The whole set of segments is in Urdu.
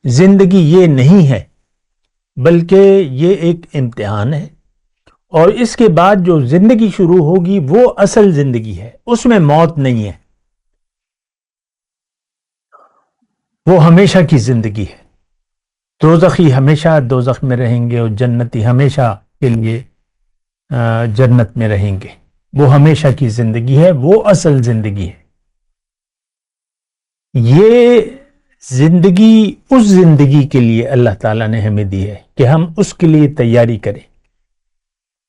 زندگی یہ نہیں ہے، بلکہ یہ ایک امتحان ہے، اور اس کے بعد جو زندگی شروع ہوگی وہ اصل زندگی ہے، اس میں موت نہیں ہے، وہ ہمیشہ کی زندگی ہے۔ دوزخی ہمیشہ دوزخ میں رہیں گے اور جنتی ہمیشہ کے لیے جنت میں رہیں گے۔ وہ ہمیشہ کی زندگی ہے، وہ اصل زندگی ہے۔ یہ زندگی اس زندگی کے لیے اللہ تعالیٰ نے ہمیں دی ہے کہ ہم اس کے لیے تیاری کریں۔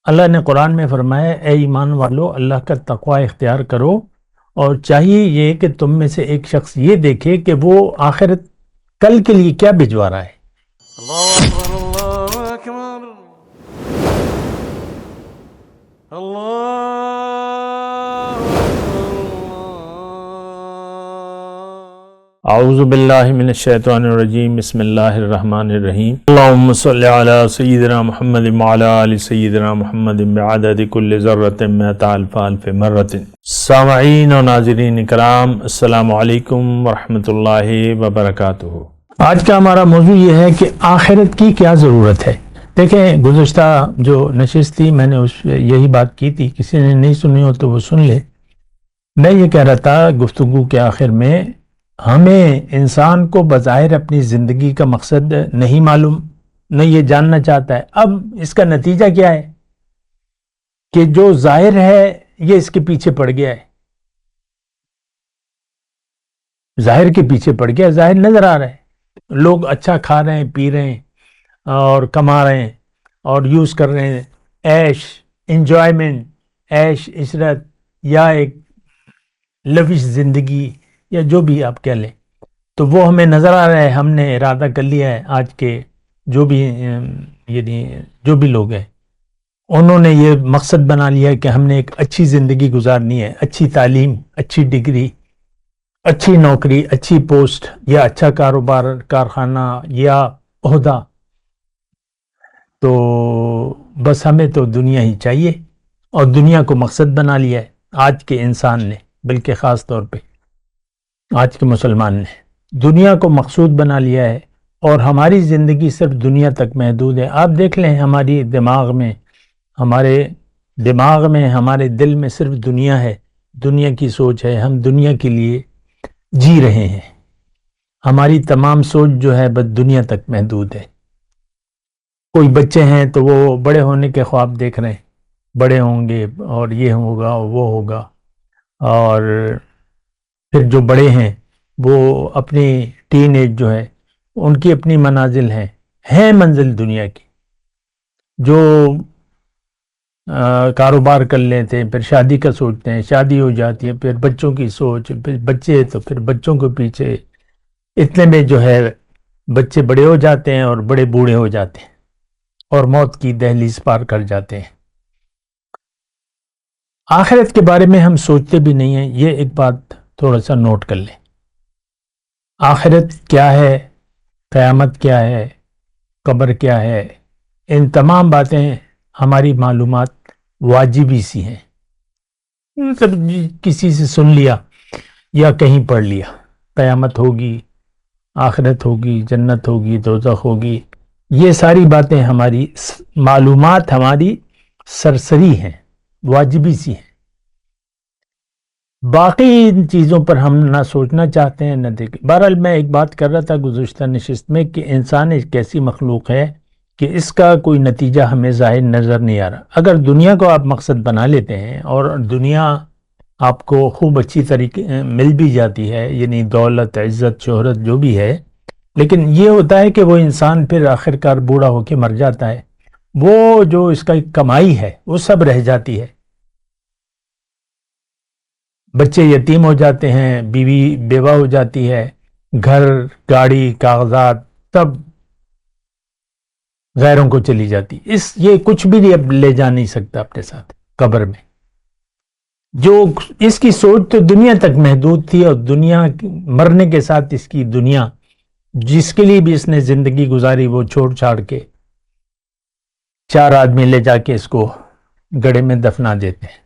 اللہ نے قرآن میں فرمایا، اے ایمان والو، اللہ کا تقوی اختیار کرو، اور چاہیے یہ کہ تم میں سے ایک شخص یہ دیکھے کہ وہ آخرت کل کے لیے کیا بھجوا رہا ہے۔ اللہ اکبر، اللہ اکبر، اللہ اعوذ باللہ من الشیطان الرجیم، بسم اللہ الرحمن الرحیم۔ اللہم صلی علی سیدنا محمد وعلی آل سیدنا محمد بعدد کل ذرۃ مئۃ الف الف مرۃ۔ سامعین و ناظرین اکرام، السلام علیکم ورحمۃ اللہ وبرکاتہ۔ آج کا ہمارا موضوع یہ ہے کہ آخرت کی کیا ضرورت ہے۔ دیکھیں، گزشتہ جو نشست تھی میں نے یہی بات کی تھی، کسی نے نہیں سنی ہو تو وہ سن لے۔ میں یہ کہہ رہا تھا گفتگو کے آخر میں، ہمیں انسان کو بظاہر اپنی زندگی کا مقصد نہیں معلوم، نہ یہ جاننا چاہتا ہے۔ اب اس کا نتیجہ کیا ہے کہ جو ظاہر ہے یہ اس کے پیچھے پڑ گیا ہے، ظاہر کے پیچھے پڑ گیا، ظاہر نظر آ رہا ہے، لوگ اچھا کھا رہے ہیں، پی رہے ہیں اور کما رہے ہیں اور یوز کر رہے ہیں، عیش، انجوائمنٹ، عیش عشرت، یا ایک لوش زندگی، یا جو بھی آپ کہہ لیں، تو وہ ہمیں نظر آ رہا ہے۔ ہم نے ارادہ کر لیا ہے، آج کے جو بھی یعنی جو بھی لوگ ہیں انہوں نے یہ مقصد بنا لیا ہے کہ ہم نے ایک اچھی زندگی گزارنی ہے، اچھی تعلیم، اچھی ڈگری، اچھی نوکری، اچھی پوسٹ، یا اچھا کاروبار، کارخانہ یا عہدہ، تو بس ہمیں تو دنیا ہی چاہیے، اور دنیا کو مقصد بنا لیا ہے آج کے انسان نے، بلکہ خاص طور پہ آج کے مسلمان نے دنیا کو مقصود بنا لیا ہے، اور ہماری زندگی صرف دنیا تک محدود ہے۔ آپ دیکھ لیں، ہمارے دماغ میں، ہمارے دل میں صرف دنیا ہے، دنیا کی سوچ ہے، ہم دنیا کے لیے جی رہے ہیں، ہماری تمام سوچ جو ہے بس دنیا تک محدود ہے۔ کوئی بچے ہیں تو وہ بڑے ہونے کے خواب دیکھ رہے ہیں، بڑے ہوں گے اور یہ ہوگا وہ ہوگا، اور پھر جو بڑے ہیں وہ اپنی ٹین ایج جو ہے ان کی اپنی منازل ہیں منزل دنیا کی، جو کاروبار کر لیتے ہیں، پھر شادی کا سوچتے ہیں، شادی ہو جاتی ہے، پھر بچوں کی سوچ، پھر بچے، تو پھر بچوں کے پیچھے، اتنے میں جو ہے بچے بڑے ہو جاتے ہیں اور بڑے بوڑھے ہو جاتے ہیں اور موت کی دہلیز پار کر جاتے ہیں۔ آخرت کے بارے میں ہم سوچتے بھی نہیں ہیں، یہ ایک بات تھوڑا سا نوٹ کر لیں۔ آخرت کیا ہے، قیامت کیا ہے، قبر کیا ہے، ان تمام باتیں ہماری معلومات واجبی سی ہیں، مطلب کسی سے سن لیا یا کہیں پڑھ لیا، قیامت ہوگی، آخرت ہوگی، جنت ہوگی، دوزخ ہوگی، یہ ساری باتیں ہماری معلومات، ہماری سرسری ہیں، واجبی سی ہیں۔ باقی ان چیزوں پر ہم نہ سوچنا چاہتے ہیں نہ دیکھیں۔ بہرحال میں ایک بات کر رہا تھا گزشتہ نشست میں کہ انسان ایک ایسی مخلوق ہے کہ اس کا کوئی نتیجہ ہمیں ظاہر نظر نہیں آ رہا۔ اگر دنیا کو آپ مقصد بنا لیتے ہیں اور دنیا آپ کو خوب اچھی طریقے مل بھی جاتی ہے، یعنی دولت، عزت، شہرت جو بھی ہے، لیکن یہ ہوتا ہے کہ وہ انسان پھر آخرکار بوڑھا ہو کے مر جاتا ہے، وہ جو اس کا کمائی ہے وہ سب رہ جاتی ہے، بچے یتیم ہو جاتے ہیں، بیوی بیوہ ہو جاتی ہے، گھر، گاڑی، کاغذات سب غیروں کو چلی جاتی، یہ کچھ بھی اب لے جا نہیں سکتا اپنے ساتھ قبر میں۔ جو اس کی سوچ تو دنیا تک محدود تھی، اور دنیا مرنے کے ساتھ اس کی دنیا جس کے لیے بھی اس نے زندگی گزاری وہ چھوڑ چھاڑ کے 4 آدمی لے جا کے اس کو گڑھے میں دفنا دیتے ہیں،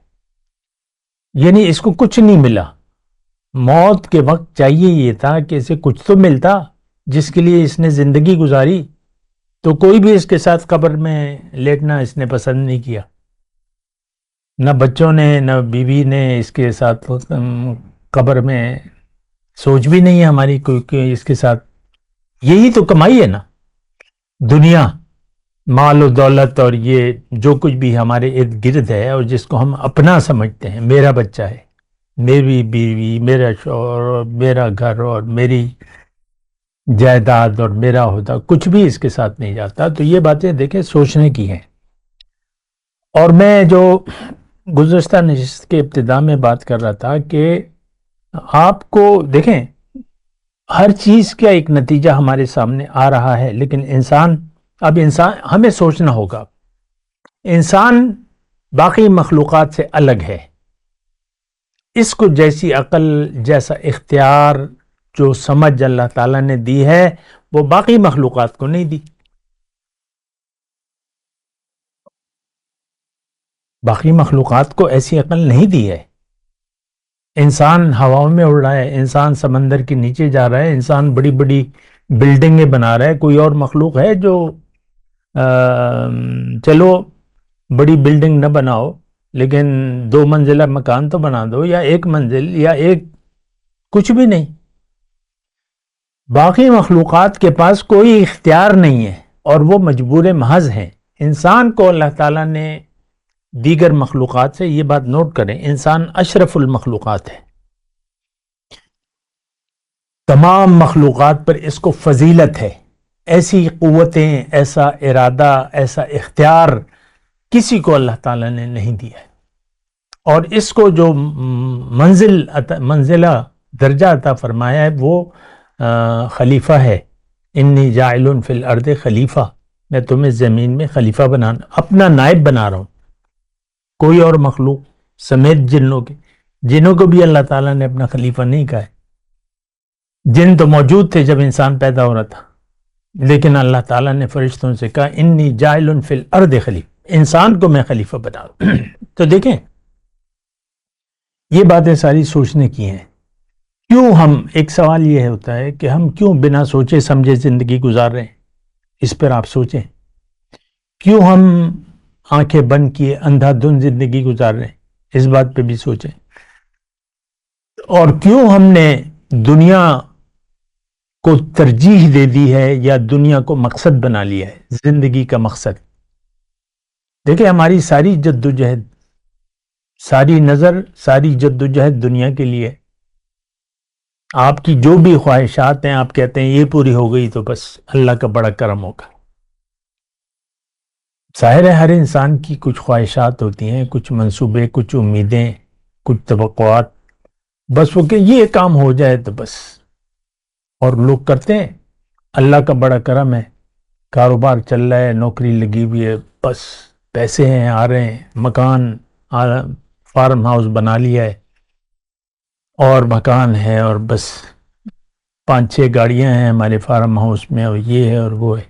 یعنی اس کو کچھ نہیں ملا۔ موت کے وقت چاہیے یہ تھا کہ اسے کچھ تو ملتا، جس کے لیے اس نے زندگی گزاری، تو کوئی بھی اس کے ساتھ قبر میں لیٹنا اس نے پسند نہیں کیا، نہ بچوں نے نہ بیوی نے اس کے ساتھ قبر میں سوچ بھی نہیں ہے ہماری کوئی کہ اس کے ساتھ. یہی تو کمائی ہے نا، دنیا، مال و دولت، اور یہ جو کچھ بھی ہمارے ارد گرد ہے اور جس کو ہم اپنا سمجھتے ہیں، میرا بچہ ہے، میری بیوی، میرا شوہر، اور میرا گھر، اور میری جائیداد، اور میرا ہوتا، کچھ بھی اس کے ساتھ نہیں جاتا. تو یہ باتیں دیکھیں سوچنے کی ہیں. اور میں جو گزشتہ نشست کے ابتدا میں بات کر رہا تھا کہ آپ کو دیکھیں ہر چیز کا ایک نتیجہ ہمارے سامنے آ رہا ہے، لیکن انسان ہمیں سوچنا ہوگا. انسان باقی مخلوقات سے الگ ہے. اس کو جیسی عقل، جیسا اختیار، جو سمجھ اللہ تعالیٰ نے دی ہے وہ باقی مخلوقات کو نہیں دی. باقی مخلوقات کو ایسی عقل نہیں دی ہے. انسان ہواؤں میں اڑ رہا ہے، انسان سمندر کے نیچے جا رہا ہے، انسان بڑی بڑی بلڈنگیں بنا رہا ہے. کوئی اور مخلوق ہے جو چلو بڑی بلڈنگ نہ بناؤ لیکن 2 منزلہ مکان تو بنا دو، یا 1 منزل، یا ایک کچھ بھی نہیں. باقی مخلوقات کے پاس کوئی اختیار نہیں ہے اور وہ مجبور محض ہیں. انسان کو اللہ تعالیٰ نے دیگر مخلوقات سے، یہ بات نوٹ کریں، انسان اشرف المخلوقات ہے. تمام مخلوقات پر اس کو فضیلت ہے. ایسی قوتیں، ایسا ارادہ، ایسا اختیار کسی کو اللہ تعالیٰ نے نہیں دیا ہے. اور اس کو جو منزلہ درجہ عطا فرمایا ہے وہ خلیفہ ہے. انی جاعل فی الارض خلیفہ، میں تمہیں زمین میں خلیفہ بنانا، اپنا نائب بنا رہا ہوں. کوئی اور مخلوق سمیت جنوں کو بھی اللہ تعالیٰ نے اپنا خلیفہ نہیں کہا ہے. جن تو موجود تھے جب انسان پیدا ہو رہا تھا، لیکن اللہ تعالیٰ نے فرشتوں سے کہا انی جاعل فی الارض خلیفہ، انسان کو میں خلیفہ بنا رہا ہوں. تو دیکھیں یہ باتیں ساری سوچنے کی ہیں. کیوں ایک سوال یہ ہوتا ہے کہ ہم کیوں بنا سوچے سمجھے زندگی گزار رہے ہیں؟ اس پر آپ سوچیں. کیوں ہم آنکھیں بند کیے اندھا دھند زندگی گزار رہے ہیں؟ اس بات پہ بھی سوچیں. اور کیوں ہم نے دنیا کو ترجیح دے دی ہے یا دنیا کو مقصد بنا لیا ہے، زندگی کا مقصد؟ دیکھیں ہماری ساری جد و جہد، ساری نظر، ساری جد و جہد دنیا کے لیے. آپ کی جو بھی خواہشات ہیں آپ کہتے ہیں یہ پوری ہو گئی تو بس اللہ کا بڑا کرم ہوگا. ظاہر ہے ہر انسان کی کچھ خواہشات ہوتی ہیں، کچھ منصوبے، کچھ امیدیں، کچھ توقعات. بس وہ کہ یہ کام ہو جائے تو بس. اور لوگ کرتے ہیں. اللہ کا بڑا کرم ہے، کاروبار چل رہا ہے، نوکری لگی ہوئی ہے، بس پیسے ہیں آ رہے ہیں، مکان فارم ہاؤس بنا لیا ہے اور مکان ہے، اور بس 5-6 گاڑیاں ہیں ہمارے فارم ہاؤس میں، اور یہ ہے اور وہ ہے.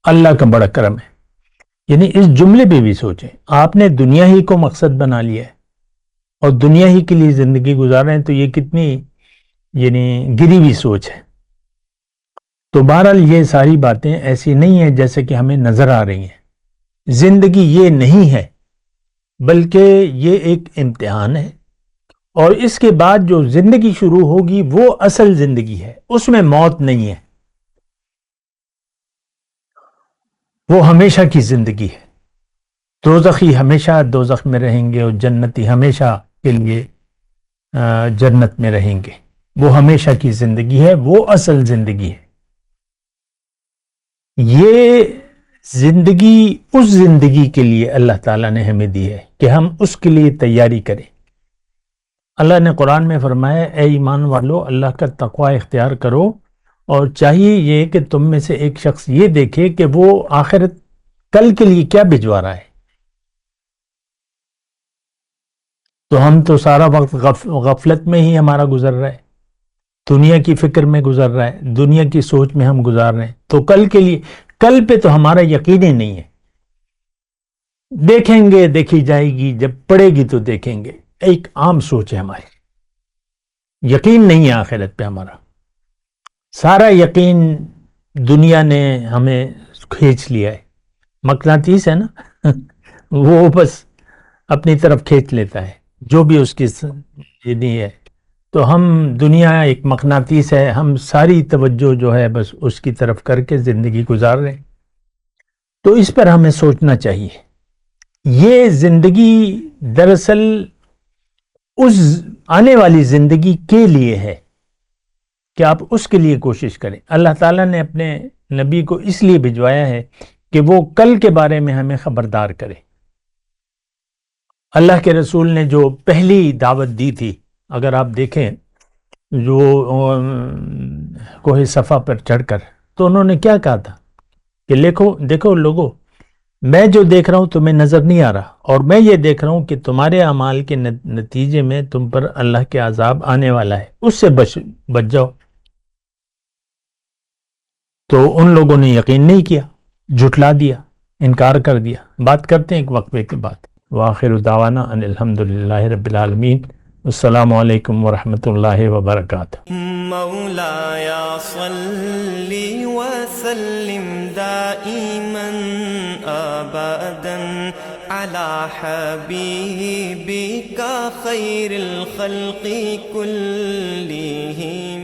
اللہ کا بڑا کرم ہے. یعنی اس جملے پہ بھی سوچیں، آپ نے دنیا ہی کو مقصد بنا لیا ہے اور دنیا ہی کے لیے زندگی گزار رہے ہیں، تو یہ کتنی گری ہوئی سوچ ہے. تو بہرحال یہ ساری باتیں ایسی نہیں ہیں جیسے کہ ہمیں نظر آ رہی ہیں. زندگی یہ نہیں ہے بلکہ یہ ایک امتحان ہے، اور اس کے بعد جو زندگی شروع ہوگی وہ اصل زندگی ہے، اس میں موت نہیں ہے، وہ ہمیشہ کی زندگی ہے. دوزخی ہمیشہ دوزخ میں رہیں گے اور جنتی ہمیشہ کے لیے جنت میں رہیں گے. وہ ہمیشہ کی زندگی ہے، وہ اصل زندگی ہے. یہ زندگی اس زندگی کے لیے اللہ تعالیٰ نے ہمیں دی ہے کہ ہم اس کے لیے تیاری کریں. اللہ نے قرآن میں فرمایا اے ایمان والو اللہ کا تقوی اختیار کرو، اور چاہیے یہ کہ تم میں سے ایک شخص یہ دیکھے کہ وہ آخرت کل کے لیے کیا بھجوا رہا ہے. تو ہم تو سارا وقت غفلت میں ہی ہمارا گزر رہا ہے، دنیا کی فکر میں گزر رہا ہے، دنیا کی سوچ میں ہم گزار رہے ہیں. تو کل کے لیے، کل پہ تو ہمارا یقین ہی نہیں ہے. دیکھیں گے، دیکھی جائے گی، جب پڑے گی تو دیکھیں گے، ایک عام سوچ ہے ہماری. یقین نہیں ہے آخرت پہ ہمارا. سارا یقین دنیا نے ہمیں کھینچ لیا ہے. مقناطیس ہے نا وہ بس اپنی طرف کھینچ لیتا ہے جو بھی اس کی نہیں ہے. تو ہم دنیا ایک مقناطیس ہے, ہم ساری توجہ جو ہے بس اس کی طرف کر کے زندگی گزار رہے ہیں. تو اس پر ہمیں سوچنا چاہیے. یہ زندگی دراصل اس آنے والی زندگی کے لیے ہے کہ آپ اس کے لیے کوشش کریں. اللہ تعالیٰ نے اپنے نبی کو اس لیے بھجوایا ہے کہ وہ کل کے بارے میں ہمیں خبردار کرے. اللہ کے رسول نے جو پہلی دعوت دی تھی, اگر آپ دیکھیں جو کوہ صفا پر چڑھ کر, تو انہوں نے کیا کہا تھا کہ دیکھو لوگو, میں جو دیکھ رہا ہوں تمہیں نظر نہیں آ رہا, اور میں یہ دیکھ رہا ہوں کہ تمہارے اعمال کے نتیجے میں تم پر اللہ کے عذاب آنے والا ہے, اس سے بچ جاؤ. تو ان لوگوں نے یقین نہیں کیا, جھٹلا دیا, انکار کر دیا. بات کرتے ہیں ایک وقفے کے بعد. وآخر دعوانا ان الحمدللہ رب العالمین. السلام علیکم ورحمۃ اللہ وبرکاتہ. مولاي صل وسلم دائما ابدا على حبيبك خير الخلق كلهم.